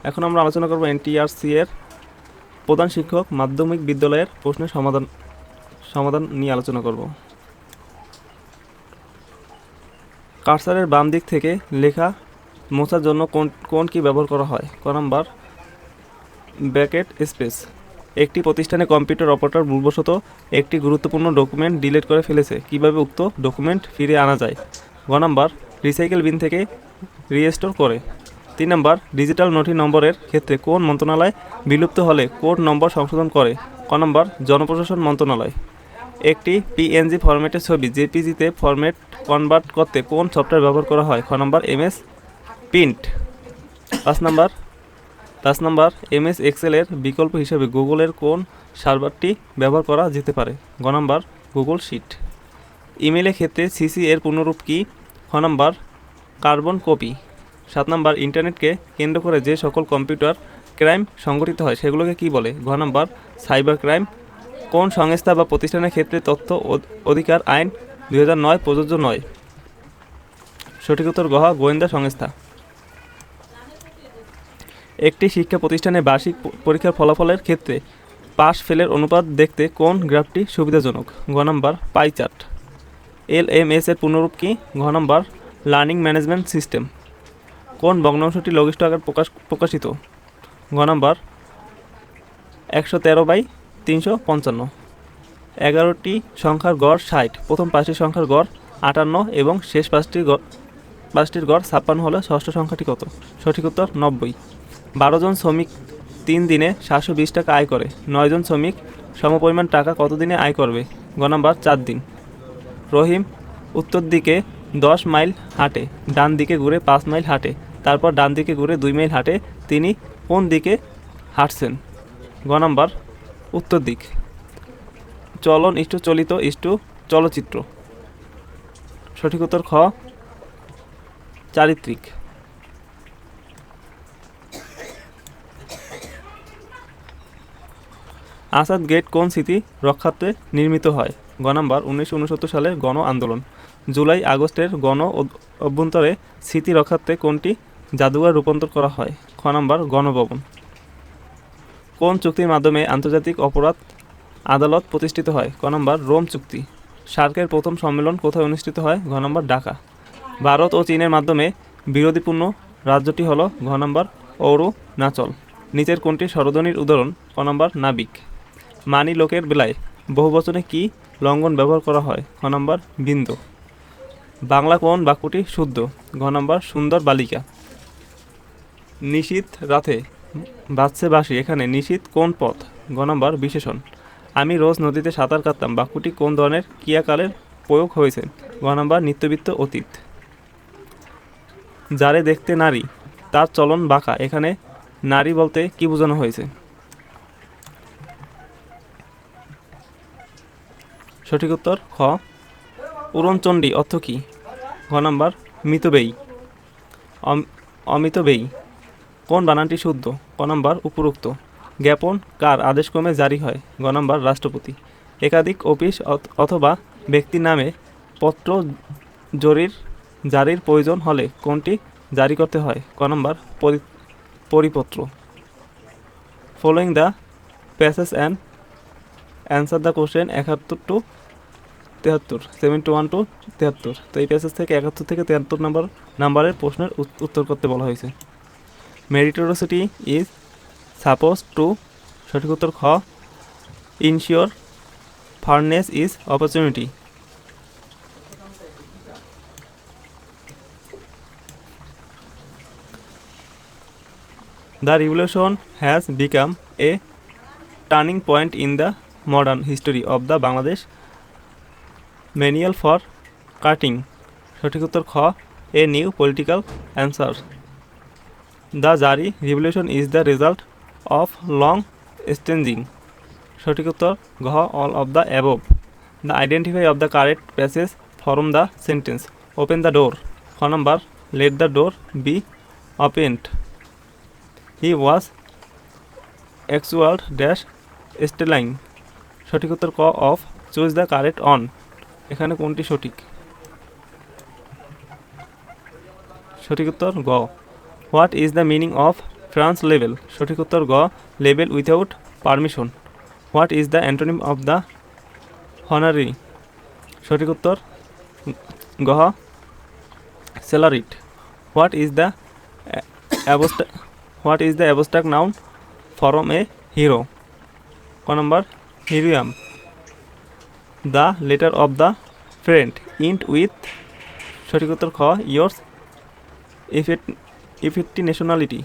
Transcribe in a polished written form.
এখন আমরা আলোচনা করব এনটিআরসি এর প্রধান শিক্ষক মাধ্যমিক বিদ্যালয়ের প্রশ্নের সমাধান নিয়ে আলোচনা করব। কার্সারের বাম দিক থেকে লেখা মোছার জন্য কোন কি ব্যবহার করা হয়? ক নাম্বার ব্র্যাকেট স্পেস। একটি প্রতিষ্ঠানে কম্পিউটার অপারেটর ভুলবশত একটি গুরুত্বপূর্ণ ডকুমেন্ট ডিলিট করে ফেলেছে, কিভাবে উক্ত ডকুমেন্ট ফিরে আনা যায়? গ নাম্বার রিসাইকেল বিন থেকে রিস্টোর করে। 3 নাম্বার ডিজিটাল নথি নম্বরের ক্ষেত্রে কোন মন্ত্রণালয় বিলুপ্ত হলে কোড নম্বর সংশোধন করে? ক নাম্বার জনপ্রশাসন মন্ত্রণালয়। একটি পিএনজি ফরম্যাটের ছবি জেপিজিতে ফরম্যাট কনভার্ট করতে কোন সফটওয়্যার ব্যবহার করা হয়? খ number MS print. 5 number MS এক্সেলের বিকল্প হিসেবে গুগলের কোন সার্ভারটি ব্যবহার করা যেতে পারে? গ নাম্বার গুগল শিট। ইমেইলের ক্ষেত্রে সিসি এর পুনরূপ কি? খ নাম্বার কার্বন কপি। 7 নাম্বার ইন্টারনেটকে কেন্দ্র করে যে সকল কম্পিউটার ক্রাইম সংঘটিত হয় সেগুলোকে কি বলে? ঘ নাম্বার সাইবার ক্রাইম। কোন সংস্থা বা প্রতিষ্ঠানের ক্ষেত্রে তথ্য অধিকার আইন 2009 প্রযোজ্য নয়? সঠিক উত্তর গ গোয়েন্দা সংস্থা। একটি শিক্ষা প্রতিষ্ঠানে বার্ষিক পরীক্ষার ফলাফলের ক্ষেত্রে পাস ফেলের অনুপাত দেখতে কোন গ্রাফটি সুবিধাজনক? গ নাম্বার পাই চার্ট। এলএমএস এর পুনরূপ কি? ঘ নাম্বার লার্নিং ম্যানেজমেন্ট সিস্টেম। কোন ভগ্নাংশটি লঘিষ্ঠ আকার প্রকাশিত? ঘ নাম্বার 113/355। 11টি সংখ্যার গড় 60, প্রথম 5টি সংখ্যার গড় 58 এবং শেষ পাঁচটির গড় 56 হলে ষষ্ঠ সংখ্যাটি কত? সঠিক উত্তর 90। 12 জন শ্রমিক 3 দিনে 720 টাকা আয় করে। 9 জন শ্রমিক সমপরিমাণ টাকা কত দিনে আয় করবে? গ নাম্বার 4 দিন। রহিম উত্তর দিকে 10 মাইল হাঁটে, ডান দিকে ঘুরে 5 মাইল হাঁটে, তারপর ডান দিকে ঘুরে 2 মাইল হাঁটে। তিনি কোন দিকে হাঁটছেন? গ নাম্বার উত্তর দিক। চলন ইষ্টু চলিত ইষ্টু চলচ্চিত্র। সঠিক উত্তর খ চারিত্রিক। আসাদ গেট কোন স্মৃতি রক্ষার্থে নির্মিত হয়? গ নাম্বার 1969 সালের গণ আন্দোলন। জুলাই আগস্টের গণ অভ্যন্তরে স্মৃতি রক্ষার্থে কোনটি জাদুঘর রূপান্তর করা হয়? খ নাম্বার গণভবন। কোন চুক্তির মাধ্যমে আন্তর্জাতিক অপরাধ আদালত প্রতিষ্ঠিত হয়? ক নাম্বার রোম চুক্তি। সার্কের প্রথম সম্মেলন কোথায় অনুষ্ঠিত হয়? ঘ নাম্বার ঢাকা। ভারত ও চীনের মাধ্যমে বিরোধীপূর্ণ রাজ্যটি হল? ঘ নাম্বার অরুণাচল। নিচের কোনটি স্বরধ্বনির উদাহরণ? ক নাম্বার নাবিক। মানি লোকের বেলায় বহুবচনে কি লঙ্ঘন ব্যবহার করা হয়? খ নাম্বার বিন্দু। বাংলা কোন বাক্যটি শুদ্ধ? ঘ নাম্বার সুন্দর বালিকা। নিশীথ রাতে বাজছে বাঁশি, এখানে নিশীথ কোন পথ? ঘ নাম্বার বিশেষণ। আমি রোজ নদীতে সাঁতার কাটতাম বাক্যটি কোন ধরনের ক্রিয়াকালের প্রয়োগ হয়েছে? ঘ নাম্বার নিত্যবিত্ত অতীত। যারে দেখতে নারী তার চলন বাঁকা, এখানে নারী বলতে কি বোঝানো হয়েছে? সঠিক উত্তর খ উড়নচণ্ডী অর্থ কী? ঘ নাম্বার মিতব্যয়ী। অমিতব্যয়ী। কোন বানানটি শুদ্ধ? ক নাম্বার উপরোক্ত। জ্ঞাপন কার আদেশক্রমে জারি হয়? গ নাম্বার রাষ্ট্রপতি। একাধিক অফিস অথবা ব্যক্তির নামে পত্র জারির প্রয়োজন হলে কোনটি জারি করতে হয়? ক নাম্বার পরিপত্র। Following the passage and answer the question 71 to 73, 71 to 73। তো এই প্যাসেজ থেকে 71 থেকে 73 নাম্বারের প্রশ্নের উত্তর করতে বলা হয়েছে। Meritocracy is suppose to. সঠিক উত্তর খ ensure fairness is opportunity. The revolution has become a turning point in the modern history of the Bangladesh manual for cutting। সঠিক উত্তর খ a new political answer। The Jari revolution is the result of long staging। সঠিক উত্তর ঘ all of the above। The identify of the correct passage from the sentence open the door। খ number let the door be opened। He was exiled dash Stelline। সঠিক উত্তর ক of choose the correct one, এখানে কোনটি সঠিক? সঠিক উত্তর গ what is the meaning of trans level, সঠিক উত্তর গ level without permission. What is the antonym of the honorary, সঠিক উত্তর গ celerity. What is the abstract noun form a hero, ক number heroism. The letter of the friend in with, সঠিক উত্তর খ ইয়োর্স ইফেক্টি ন্যাশনালিটি।